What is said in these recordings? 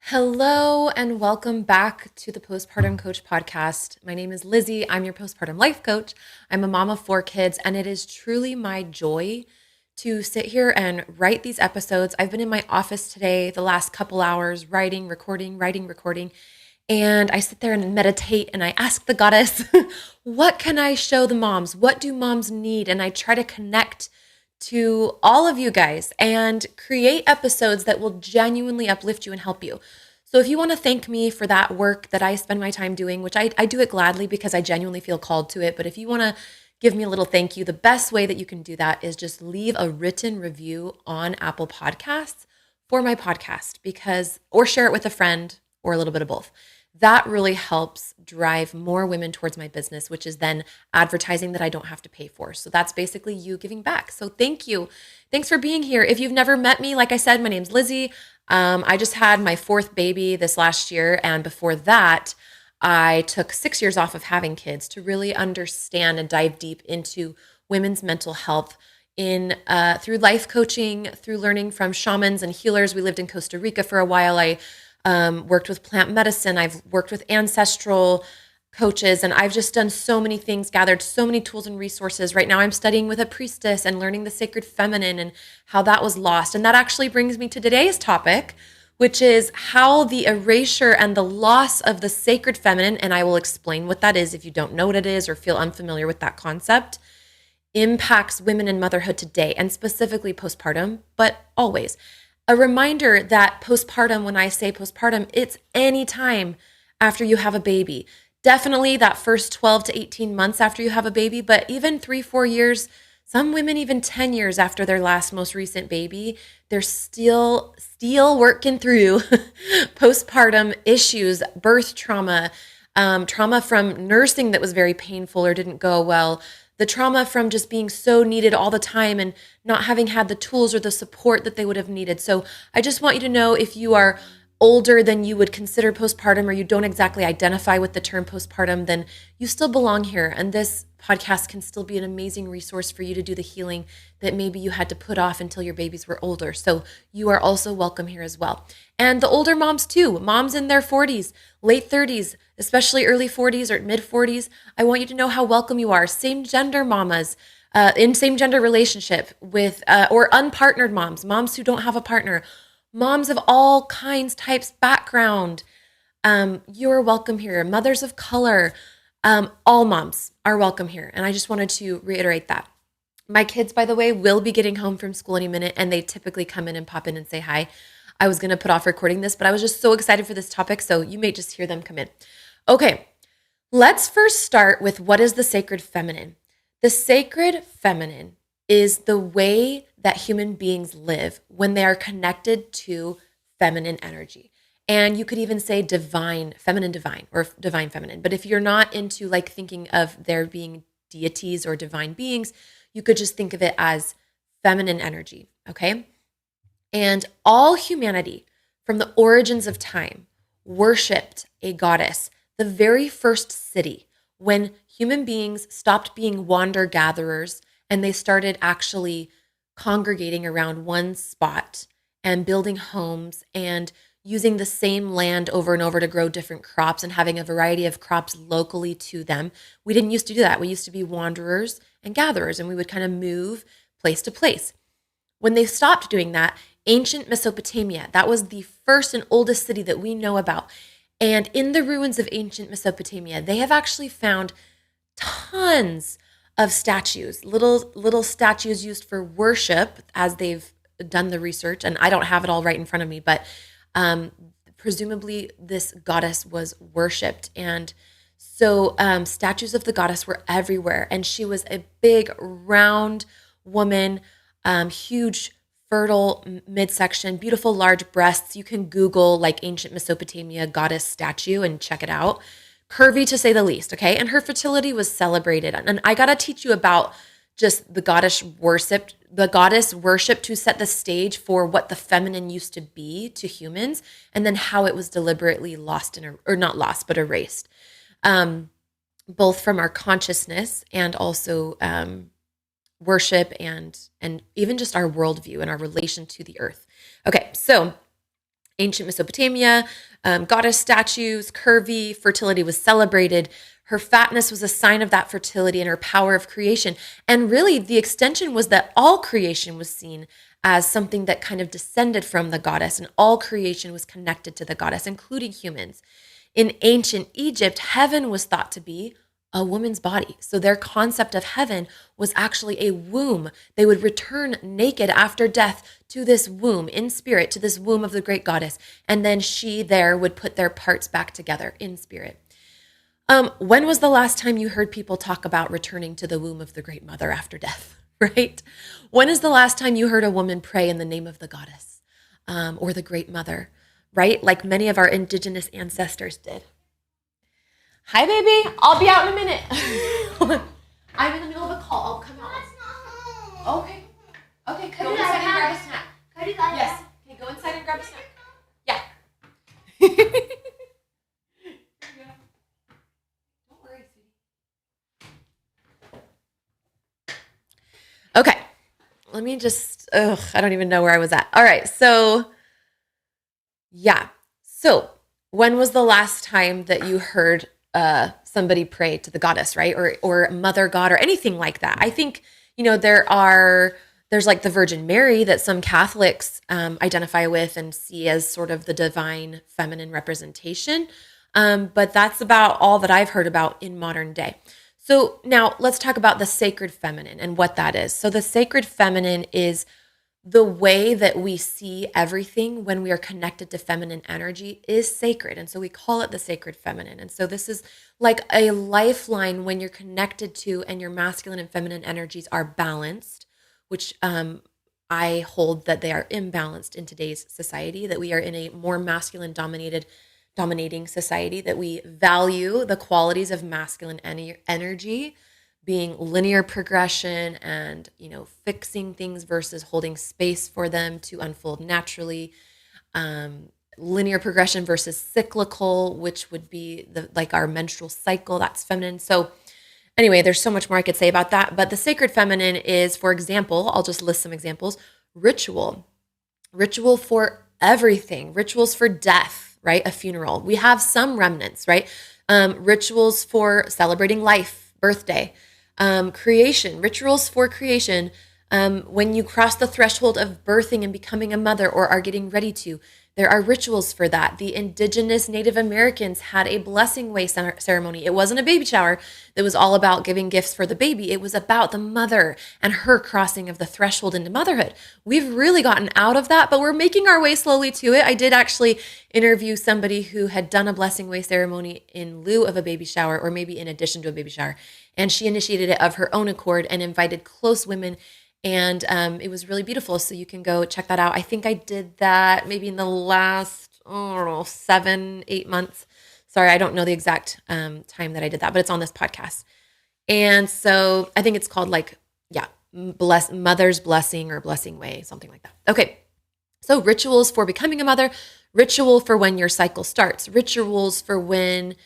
Hello and welcome back to the Postpartum Coach Podcast. My name is Lizzie. I'm your postpartum life coach. I'm a mom of 4 kids, and it is truly my joy to sit here and write these episodes. I've been in my office today, the last couple hours, writing, recording, and I sit there and meditate and I ask the goddess, what can I show the moms? What do moms need? And I try to connect to all of you guys and create episodes that will genuinely uplift you and help you. So if you want to thank me for that work that I spend my time doing, which I do it gladly because I genuinely feel called to it, but if you want to give me a little thank you, the best way that you can do that is just leave a written review on Apple Podcasts for my podcast or share it with a friend or a little bit of both. That really helps drive more women towards my business, which is then advertising that I don't have to pay for. So that's basically you giving back. So thank you. Thanks for being here. If you've never met me, like I said, my name's Lizzie. I just had my 4th baby this last year. And before that, I took 6 years off of having kids to really understand and dive deep into women's mental health through life coaching, through learning from shamans and healers. We lived in Costa Rica for a while. I worked with plant medicine. I've worked with ancestral coaches, and I've just done so many things, gathered so many tools and resources. Right now I'm studying with a priestess and learning the sacred feminine and how that was lost. And that actually brings me to today's topic, which is how the erasure and the loss of the sacred feminine, and I will explain what that is if you don't know what it is or feel unfamiliar with that concept, impacts women in motherhood today, and specifically postpartum, but always. A reminder that postpartum, when I say postpartum, it's any time after you have a baby. Definitely that first 12 to 18 months after you have a baby, but even 3-4 years, some women even 10 years after their most recent baby, they're still working through postpartum issues, birth trauma, trauma from nursing that was very painful or didn't go well, the trauma from just being so needed all the time and not having had the tools or the support that they would have needed. So I just want you to know, if you are older than you would consider postpartum, or you don't exactly identify with the term postpartum, then you still belong here. And this podcast can still be an amazing resource for you to do the healing that maybe you had to put off until your babies were older. So you are also welcome here as well. And the older moms too, moms in their 40s, late 30s, especially early 40s or mid 40s, I want you to know how welcome you are. Same gender mamas, in same gender relationship with, or unpartnered moms who don't have a partner, moms of all kinds, types, background. You are welcome here. Mothers of color, all moms are welcome here. And I just wanted to reiterate that. My kids, by the way, will be getting home from school any minute, and they typically come in and pop in and say hi. I was going to put off recording this, but I was just so excited for this topic, so you may just hear them come in. Okay, let's first start with, what is the sacred feminine? The sacred feminine is the way that human beings live when they are connected to feminine energy. And you could even say feminine divine, or divine feminine. But if you're not into thinking of there being deities or divine beings, you could just think of it as feminine energy, okay? And all humanity, from the origins of time, worshipped a goddess. The very first city, when human beings stopped being wander-gatherers and they started actually congregating around one spot and building homes and using the same land over and over to grow different crops and having a variety of crops locally to them. We didn't used to do that. We used to be wanderers and gatherers, and we would kind of move place to place. When they stopped doing that, ancient Mesopotamia, that was the first and oldest city that we know about. And in the ruins of ancient Mesopotamia, they have actually found tons of statues, little statues used for worship, as they've done the research. And I don't have it all right in front of me, but presumably this goddess was worshipped. And so statues of the goddess were everywhere. And she was a big, round woman, huge, fertile midsection, beautiful, large breasts. You can Google ancient Mesopotamia goddess statue and check it out. Curvy, to say the least, okay? And her fertility was celebrated. And I got to teach you about just the goddess worship to set the stage for what the feminine used to be to humans, and then how it was deliberately lost or not lost, but erased, both from our consciousness and also worship and even just our worldview and our relation to the earth. Okay, so Ancient Mesopotamia, goddess statues, curvy, fertility was celebrated. Her fatness was a sign of that fertility and her power of creation. And really, the extension was that all creation was seen as something that kind of descended from the goddess, and all creation was connected to the goddess, including humans. In ancient Egypt, heaven was thought to be a woman's body. So their concept of heaven was actually a womb. They would return naked after death to this womb in spirit, to this womb of the great goddess. And then she there would put their parts back together in spirit. When was the last time you heard people talk about returning to the womb of the great mother after death, right? When is the last time you heard a woman pray in the name of the goddess or the great mother, right? Like many of our indigenous ancestors did. Hi, baby. I'll be out in a minute. I'm in the middle of a call. I'll come out. That's not home. Okay. Okay, go inside and grab a snack. Can I do that? Yes. Okay, go inside and grab a snack. Yeah. Don't worry, sweetie. Okay. Let me just, I don't even know where I was at. All right. So, yeah. So, when was the last time that you heard somebody pray to the goddess, right? Or mother god or anything like that? I think, there's like the Virgin Mary that some Catholics identify with and see as sort of the divine feminine representation. But that's about all that I've heard about in modern day. So now let's talk about the sacred feminine and what that is. So the sacred feminine is the way that we see everything when we are connected to feminine energy is sacred. And so we call it the sacred feminine. And so this is like a lifeline when you're connected to and your masculine and feminine energies are balanced, which I hold that they are imbalanced in today's society, that we are in a more masculine dominating society, that we value the qualities of masculine energy being linear progression and, fixing things versus holding space for them to unfold naturally. Linear progression versus cyclical, which would be like our menstrual cycle, that's feminine. So anyway, there's so much more I could say about that. But the sacred feminine is, for example, I'll just list some examples. Ritual for everything, rituals for death, right? A funeral. We have some remnants, right? Rituals for celebrating life, birthday. Creation, rituals for creation. When you cross the threshold of birthing and becoming a mother or are getting ready to, there are rituals for that. The indigenous Native Americans had a blessing way ceremony. It wasn't a baby shower that was all about giving gifts for the baby. It was about the mother and her crossing of the threshold into motherhood. We've really gotten out of that, but we're making our way slowly to it. I did actually interview somebody who had done a blessing way ceremony in lieu of a baby shower, or maybe in addition to a baby shower. And she initiated it of her own accord and invited close women. And it was really beautiful. So you can go check that out. I think I did that maybe in the last, 7-8 months. Sorry, I don't know the exact time that I did that, but it's on this podcast. And so I think it's called Mother's Blessing or Blessing Way, something like that. Okay. So rituals for becoming a mother, ritual for when your cycle starts, rituals for when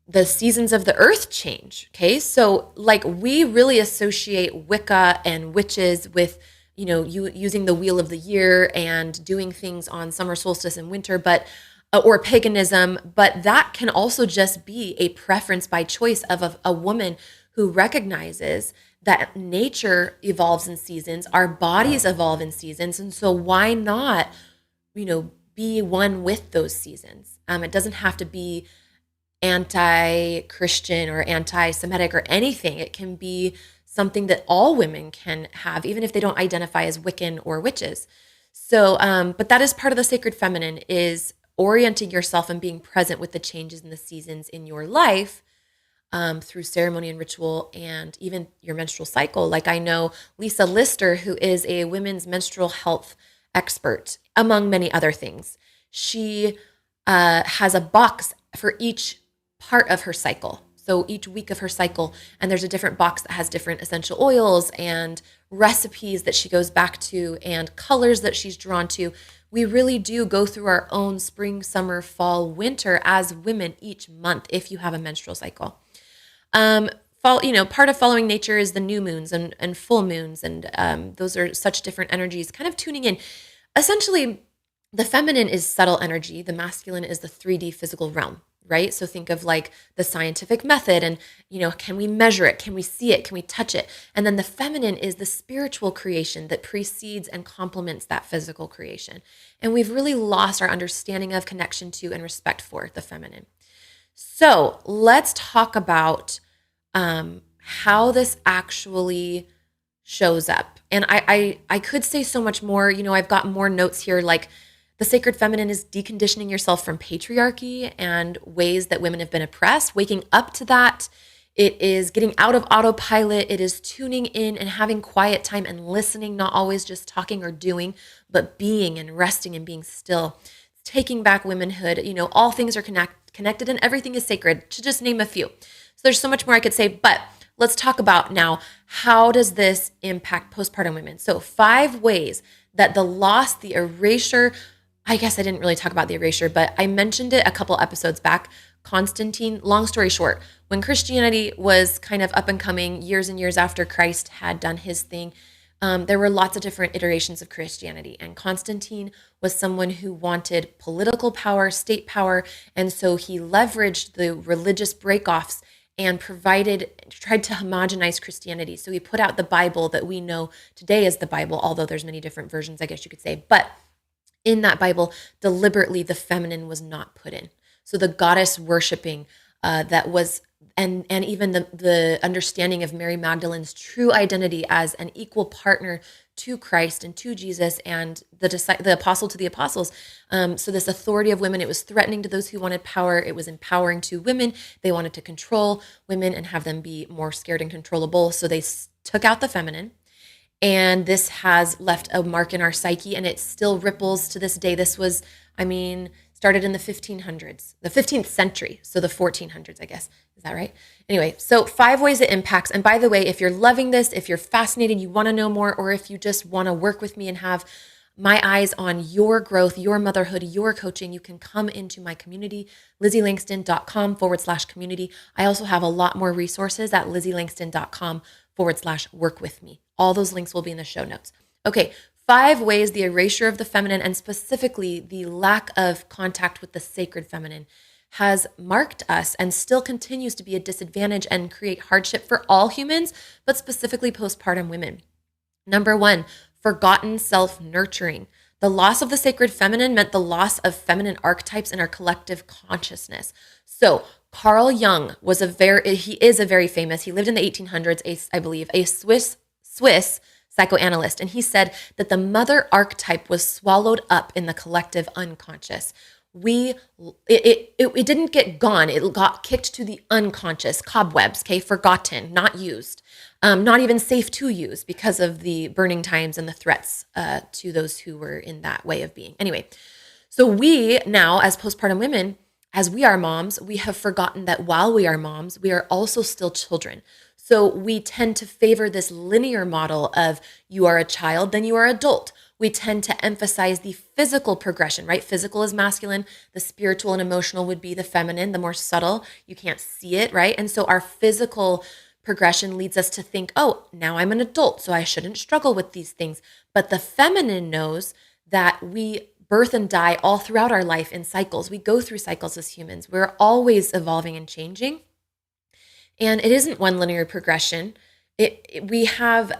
the seasons of the earth change. Okay. So we really associate Wicca and witches with, you using the wheel of the year and doing things on summer solstice and winter, or paganism, but that can also just be a preference by choice of a woman who recognizes that nature evolves in seasons, our bodies evolve in seasons. And so why not, be one with those seasons? It doesn't have to be anti-Christian or anti-Semitic or anything. It can be something that all women can have, even if they don't identify as Wiccan or witches. So, but that is part of the sacred feminine, is orienting yourself and being present with the changes in the seasons in your life through ceremony and ritual, and even your menstrual cycle. Like I know Lisa Lister, who is a women's menstrual health expert, among many other things. She has a box for each part of her cycle. So each week of her cycle, and there's a different box that has different essential oils and recipes that she goes back to and colors that she's drawn to. We really do go through our own spring, summer, fall, winter as women each month if you have a menstrual cycle. Part of following nature is the new moons and full moons, and those are such different energies, kind of tuning in. essentially, the feminine is subtle energy. The masculine is the 3D physical realm, right? So think of like the scientific method and, can we measure it? Can we see it? Can we touch it? And then the feminine is the spiritual creation that precedes and complements that physical creation. And we've really lost our understanding of, connection to, and respect for the feminine. So let's talk about how this actually shows up. And I could say so much more. I've got more notes here, like the sacred feminine is deconditioning yourself from patriarchy and ways that women have been oppressed, waking up to that. It is getting out of autopilot. It is tuning in and having quiet time and listening, not always just talking or doing, but being and resting and being still. It's taking back womanhood. All things are connected and everything is sacred, to just name a few. So there's so much more I could say, but let's talk about now, how does this impact postpartum women? So 5 ways that the loss, the erasure, I guess I didn't really talk about the erasure, but I mentioned it a couple episodes back. Constantine, long story short, when Christianity was kind of up and coming years and years after Christ had done his thing, there were lots of different iterations of Christianity. And Constantine was someone who wanted political power, state power. And so he leveraged the religious breakoffs and tried to homogenize Christianity. So he put out the Bible that we know today as the Bible, although there's many different versions, I guess you could say. But in that Bible, deliberately, the feminine was not put in. So the goddess worshiping that was, and even the understanding of Mary Magdalene's true identity as an equal partner to Christ and to Jesus and the apostle to the apostles. So this authority of women, it was threatening to those who wanted power. It was empowering to women. They wanted to control women and have them be more scared and controllable. So they took out the feminine. And this has left a mark in our psyche, and it still ripples to this day. This was, started in the 1500s, the 15th century. So the 1400s, I guess. Is that right? Anyway, so 5 ways it impacts. And by the way, if you're loving this, if you're fascinated, you want to know more, or if you just want to work with me and have my eyes on your growth, your motherhood, your coaching, you can come into my community, lizzieLangston.com/community. I also have a lot more resources at lizzieLangston.com/work with me. All those links will be in the show notes. Okay, 5 ways the erasure of the feminine, and specifically the lack of contact with the sacred feminine, has marked us and still continues to be a disadvantage and create hardship for all humans, but specifically postpartum women. Number 1, forgotten self-nurturing. The loss of the sacred feminine meant the loss of feminine archetypes in our collective consciousness. So Carl Jung he is a very famous, he lived in the 1800s, I believe, a Swiss psychoanalyst. And he said that the mother archetype was swallowed up in the collective unconscious. It didn't get gone. It got kicked to the unconscious, cobwebs, forgotten, not used, not even safe to use because of the burning times and the threats to those who were in that way of being. Anyway, so we now, as postpartum women, as we are moms, we have forgotten that while we are moms, we are also still children. So we tend to favor this linear model of you are a child, then you are adult. We tend to emphasize the physical progression, right? Physical is masculine. The spiritual and emotional would be the feminine, the more subtle. You can't see it, right? And so our physical progression leads us to think, oh, now I'm an adult, so I shouldn't struggle with these things. But the feminine knows that we birth and die all throughout our life in cycles. We go through cycles as humans. We're always evolving and changing. And it isn't one linear progression. We have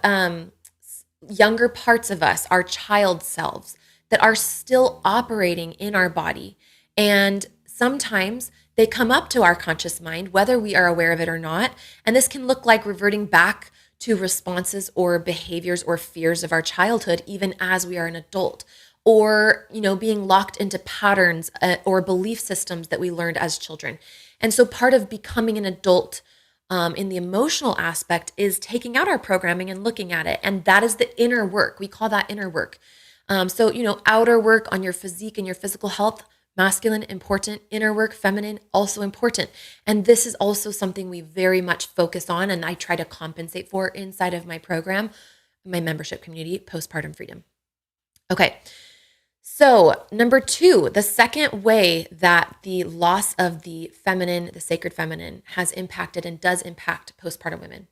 younger parts of us, our child selves, that are still operating in our body. And sometimes they come up to our conscious mind, whether we are aware of it or not. And this can look like reverting back to responses or behaviors or fears of our childhood, even as we are an adult. Or, being locked into patterns or belief systems that we learned as children. And so part of becoming an adult in the emotional aspect is taking out our programming and looking at it. And that is the inner work. We call that inner work. So, outer work on your physique and your physical health, masculine, important. Inner work, feminine, also important. And this is also something we very much focus on and I try to compensate for inside of my program, my membership community, Postpartum Freedom. Okay. So number 2, the second way that the loss of the feminine, the sacred feminine, has impacted and does impact postpartum women.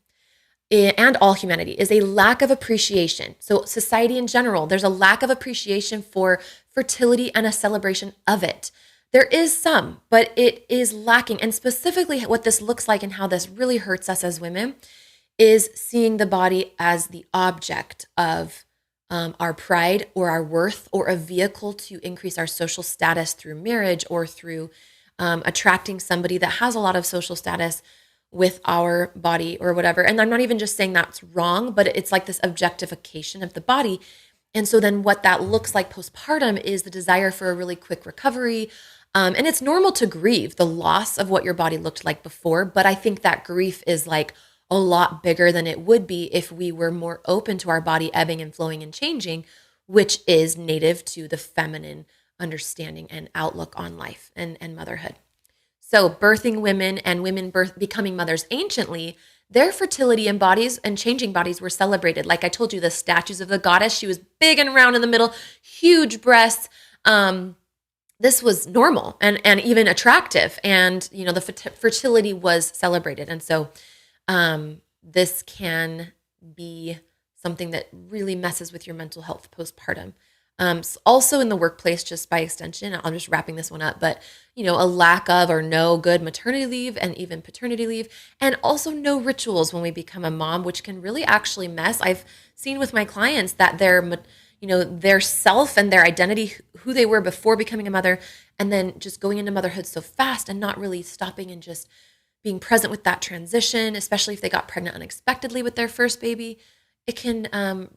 and all humanity is a lack of appreciation. So society in general, there's a lack of appreciation for fertility and a celebration of it. There is some, but it is lacking. And specifically what this looks like and how this really hurts us as women is seeing the body as the object of our pride or our worth, or a vehicle to increase our social status through marriage or through attracting somebody that has a lot of social status with our body or whatever. And I'm not even just saying that's wrong, but it's like this objectification of the body. And so then what that looks like postpartum is the desire for a really quick recovery. And it's normal to grieve the loss of what your body looked like before. But I think that grief is like a lot bigger than it would be if we were more open to our body ebbing and flowing and changing, which is native to the feminine understanding and outlook on life and motherhood. So birthing women and women becoming mothers anciently, their fertility and bodies and changing bodies were celebrated. Like I told you, the statues of the goddess, she was big and round in the middle, huge breasts. This was normal and even attractive. And, you know, the fertility was celebrated. And so this can be something that really messes with your mental health postpartum. Also in the workplace, just by extension, I'm just wrapping this one up, but you know, a lack of or no good maternity leave and even paternity leave, and also no rituals when we become a mom, which can really actually mess. I've seen with my clients that their self and their identity, who they were before becoming a mother, and then just going into motherhood so fast and not really stopping and just being present with that transition, especially if they got pregnant unexpectedly with their first baby, it can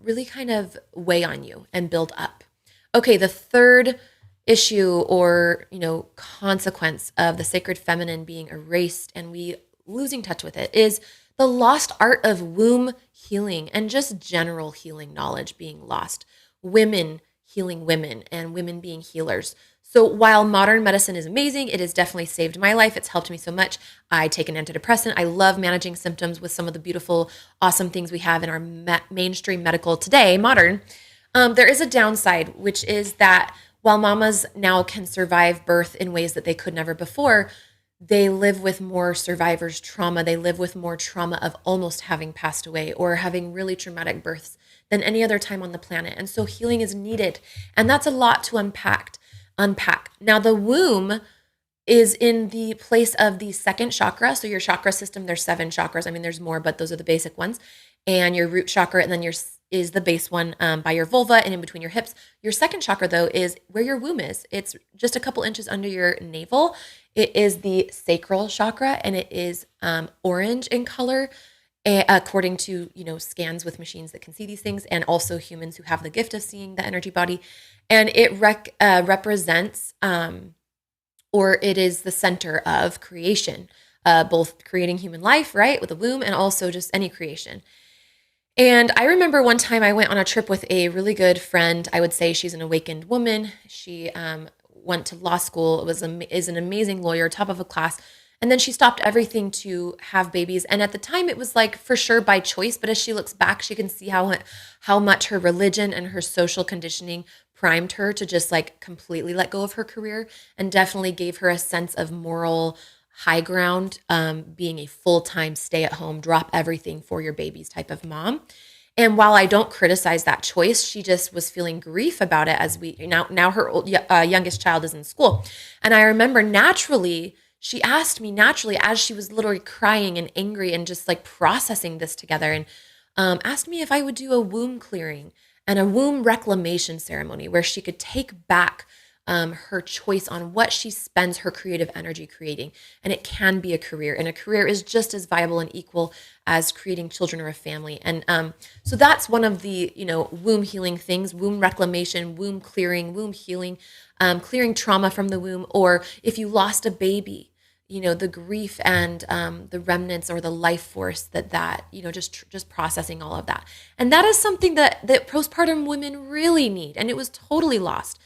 really kind of weigh on you and build up. Okay, the third issue or, consequence of the sacred feminine being erased and we losing touch with it is the lost art of womb healing and just general healing knowledge being lost. Women healing women and women being healers. So while modern medicine is amazing, it has definitely saved my life. It's helped me so much. I take an antidepressant. I love managing symptoms with some of the beautiful, awesome things we have in our mainstream medical today, modern. There is a downside, which is that while mamas now can survive birth in ways that they could never before, they live with more survivors' trauma. They live with more trauma of almost having passed away or having really traumatic births than any other time on the planet. And so healing is needed. And that's a lot to unpack. Now, the womb is in the place of the second chakra. So your chakra system, there's 7 chakras. I mean, there's more, but those are the basic ones. And your root chakra, and then is the base one by your vulva and in between your hips. Your second chakra, though, is where your womb is. It's just a couple inches under your navel. It is the sacral chakra, and it is orange in color, according to scans with machines that can see these things, and also humans who have the gift of seeing the energy body. And it represents, or it is the center of creation, both creating human life, right, with a womb, and also just any creation. And I remember one time I went on a trip with a really good friend. I would say she's an awakened woman. She went to law school, is an amazing lawyer, top of a class. And then she stopped everything to have babies. And at the time it was like for sure by choice. But as she looks back, she can see how much her religion and her social conditioning primed her to just like completely let go of her career, and definitely gave her a sense of moral high ground, being a full-time stay-at-home, drop everything for your babies type of mom. And while I don't criticize that choice, she just was feeling grief about it as now her youngest child is in school. And I remember she asked me naturally as she was literally crying and angry and just like processing this together, and asked me if I would do a womb clearing and a womb reclamation ceremony where she could take back her choice on what she spends her creative energy creating. And it can be a career, and a career is just as viable and equal as creating children or a family. And so that's one of the, womb healing things: womb reclamation, womb clearing, womb healing, clearing trauma from the womb. Or if you lost a baby, the grief and the remnants or the life force that just processing all of that. And that is something that postpartum women really need. And it was totally lost.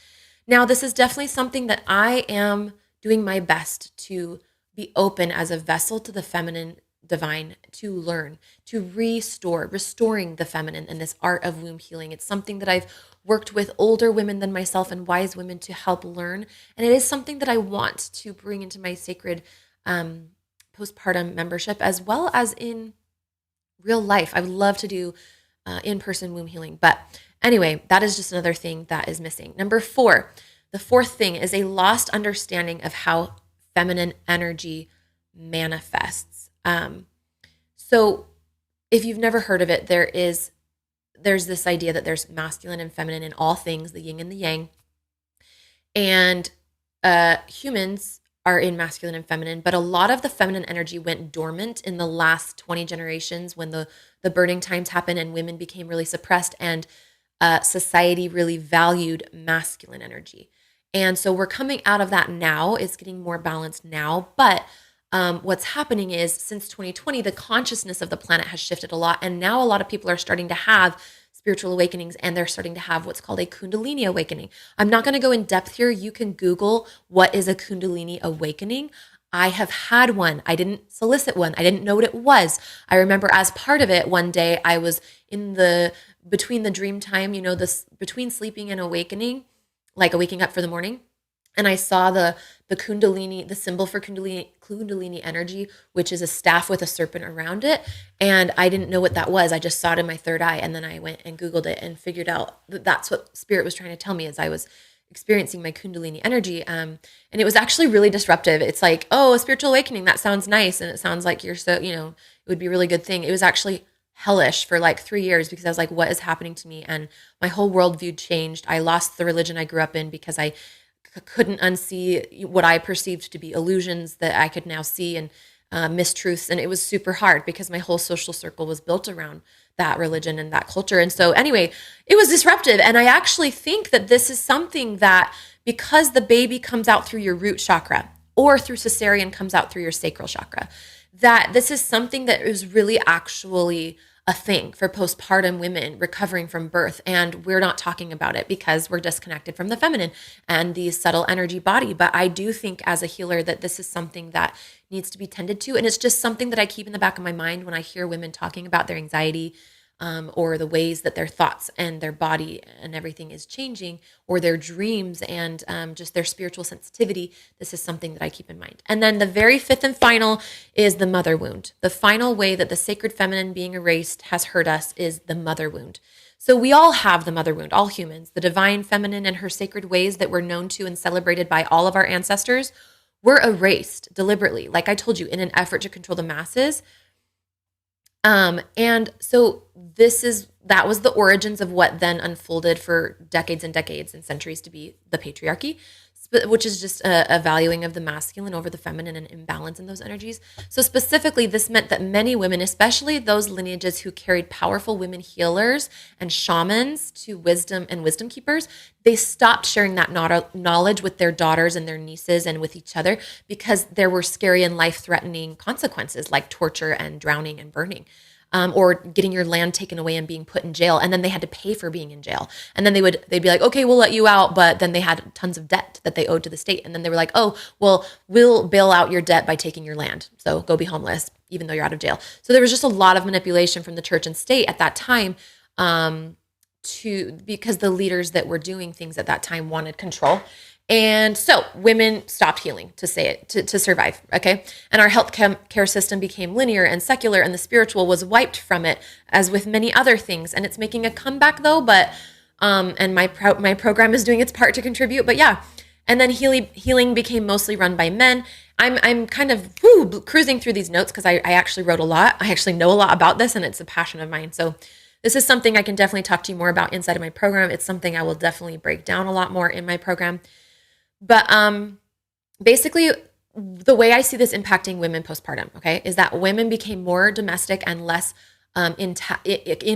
Now, this is definitely something that I am doing my best to be open as a vessel to the feminine divine, to learn, to restoring the feminine and this art of womb healing. It's something that I've worked with older women than myself and wise women to help learn. And it is something that I want to bring into my sacred postpartum membership, as well as in real life. I would love to do in-person womb healing. But anyway, that is just another thing that is missing. Number 4, the fourth thing is a lost understanding of how feminine energy manifests. So if you've never heard of it, there's this idea that there's masculine and feminine in all things, the yin and the yang. And humans are in masculine and feminine, but a lot of the feminine energy went dormant in the last 20 generations when the birthing times happened and women became really suppressed, and society really valued masculine energy. And so we're coming out of that now. It's getting more balanced now. But what's happening is since 2020, the consciousness of the planet has shifted a lot. And now a lot of people are starting to have spiritual awakenings, and they're starting to have what's called a Kundalini awakening. I'm not going to go in depth here. You can Google what is a Kundalini awakening. I have had one. I didn't solicit one. I didn't know what it was. I remember as part of it, one day I was between the dream time, this between sleeping and awakening, like waking up for the morning. And I saw the Kundalini, the symbol for Kundalini energy, which is a staff with a serpent around it. And I didn't know what that was. I just saw it in my third eye. And then I went and Googled it and figured out that that's what Spirit was trying to tell me as I was experiencing my Kundalini energy. And it was actually really disruptive. It's like, oh, a spiritual awakening. That sounds nice. And it sounds like you're so, it would be a really good thing. It was actually hellish for like 3 years because I was like, what is happening to me? And my whole worldview changed. I lost the religion I grew up in because I couldn't unsee what I perceived to be illusions that I could now see, and mistruths. And it was super hard because my whole social circle was built around that religion and that culture. And so anyway, it was disruptive. And I actually think that this is something that, because the baby comes out through your root chakra or through cesarean comes out through your sacral chakra, that this is something that is really actually a thing for postpartum women recovering from birth. And we're not talking about it because we're disconnected from the feminine and the subtle energy body. But I do think as a healer that this is something that needs to be tended to. And it's just something that I keep in the back of my mind when I hear women talking about their anxiety, or the ways that their thoughts and their body and everything is changing, or their dreams and just their spiritual sensitivity. This is something that I keep in mind. And then the very fifth and final is the mother wound. The final way that the sacred feminine being erased has hurt us is the mother wound. So we all have the mother wound, all humans. The divine feminine and her sacred ways that were known to and celebrated by all of our ancestors were erased deliberately, like I told you, in an effort to control the masses. And so that was the origins of what then unfolded for decades and decades and centuries to be the patriarchy, which is just a valuing of the masculine over the feminine and imbalance in those energies. So specifically, this meant that many women, especially those lineages who carried powerful women healers and shamans to wisdom and wisdom keepers, they stopped sharing that knowledge with their daughters and their nieces and with each other because there were scary and life-threatening consequences like torture and drowning and burning. Or getting your land taken away and being put in jail. And then they had to pay for being in jail. And then they'd be like, okay, we'll let you out. But then they had tons of debt that they owed to the state. And then they were like, oh, well, we'll bail out your debt by taking your land. So go be homeless, even though you're out of jail. So there was just a lot of manipulation from the church and state at that time, because the leaders that were doing things at that time wanted control. And so women stopped healing to survive, okay? And our health care system became linear and secular, and the spiritual was wiped from it, as with many other things. And it's making a comeback though, but and my program is doing its part to contribute. But yeah, and then healing became mostly run by men. I'm kind of cruising through these notes because I actually wrote a lot. I actually know a lot about this, and it's a passion of mine. So this is something I can definitely talk to you more about inside of my program. It's something I will definitely break down a lot more in my program. But basically, the way I see this impacting women postpartum, okay, is that women became more domestic and less in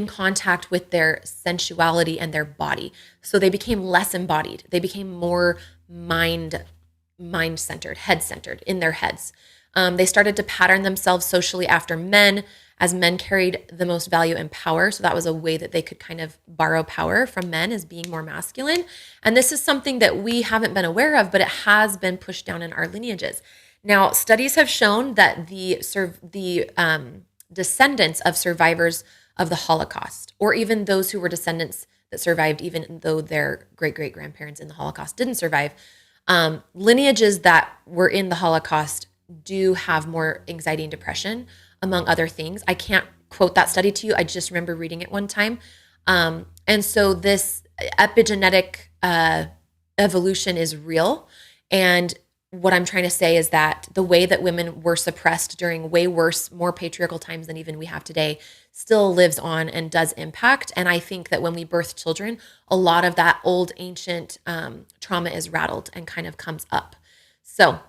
contact with their sensuality and their body. So they became less embodied. They became more mind-centered, head-centered in their heads. They started to pattern themselves socially after men, as men carried the most value and power. So that was a way that they could kind of borrow power from men as being more masculine. And this is something that we haven't been aware of, but it has been pushed down in our lineages. Now, studies have shown that the descendants of survivors of the Holocaust, or even those who were descendants that survived, even though their great-great-grandparents in the Holocaust didn't survive, lineages that were in the Holocaust do have more anxiety and depression, among other things. I can't quote that study to you. I just remember reading it one time. And so this epigenetic evolution is real. And what I'm trying to say is that the way that women were suppressed during way worse, more patriarchal times than even we have today still lives on and does impact. And I think that when we birth children, a lot of that old ancient trauma is rattled and kind of comes up. So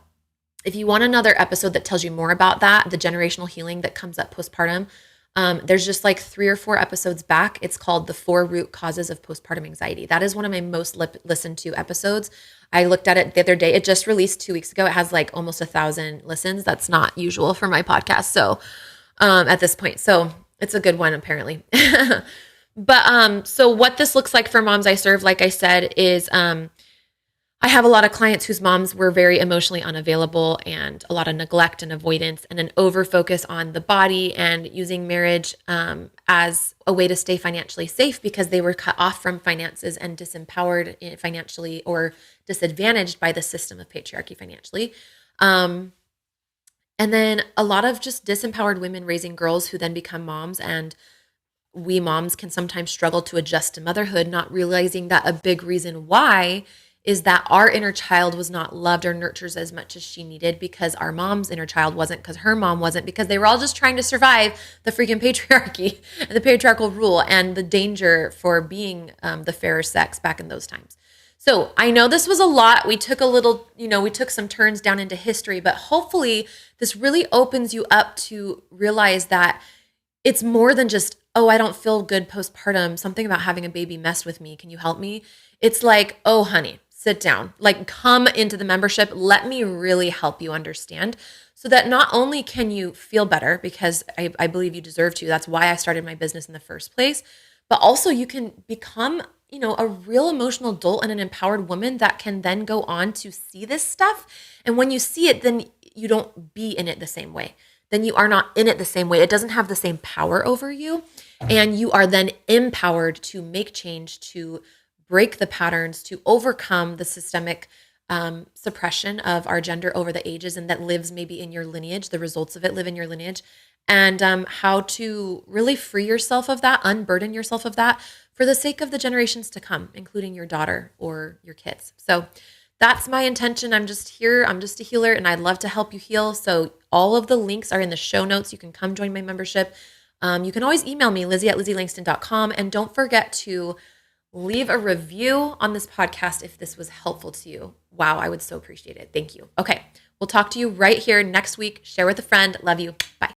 if you want another episode that tells you more about that, the generational healing that comes up postpartum, there's just like 3 or 4 episodes back. It's called The 4 Root Causes of Postpartum Anxiety. That is one of my most listened to episodes. I looked at it the other day. It just released 2 weeks ago. It has like almost 1,000 listens. That's not usual for my podcast. So at this point, so it's a good one apparently. But so what this looks like for moms I serve, like I said, is I have a lot of clients whose moms were very emotionally unavailable and a lot of neglect and avoidance and an over focus on the body and using marriage as a way to stay financially safe because they were cut off from finances and disempowered financially or disadvantaged by the system of patriarchy financially. And then a lot of just disempowered women raising girls who then become moms, and we moms can sometimes struggle to adjust to motherhood, not realizing that a big reason why is that our inner child was not loved or nurtured as much as she needed because our mom's inner child wasn't, because her mom wasn't, because they were all just trying to survive the freaking patriarchy and the patriarchal rule and the danger for being the fairer sex back in those times. So I know this was a lot. We took we took some turns down into history, but hopefully this really opens you up to realize that it's more than just, oh, I don't feel good postpartum. Something about having a baby messed with me. Can you help me? It's like, oh, honey, sit down, like come into the membership. Let me really help you understand so that not only can you feel better, because I believe you deserve to. That's why I started my business in the first place. But also you can become, a real emotional adult and an empowered woman that can then go on to see this stuff. And when you see it, then you don't be in it the same way. Then you are not in it the same way. It doesn't have the same power over you. And you are then empowered to make change, to break the patterns, to overcome the systemic suppression of our gender over the ages and that lives maybe in your lineage, the results of it live in your lineage, and how to really free yourself of that, unburden yourself of that for the sake of the generations to come, including your daughter or your kids. So that's my intention. I'm just here. I'm just a healer and I'd love to help you heal. So all of the links are in the show notes. You can come join my membership. You can always email me, lizzie@lizzieLangston.com. And don't forget to leave a review on this podcast if this was helpful to you. Wow, I would so appreciate it. Thank you. Okay, we'll talk to you right here next week. Share with a friend. Love you. Bye.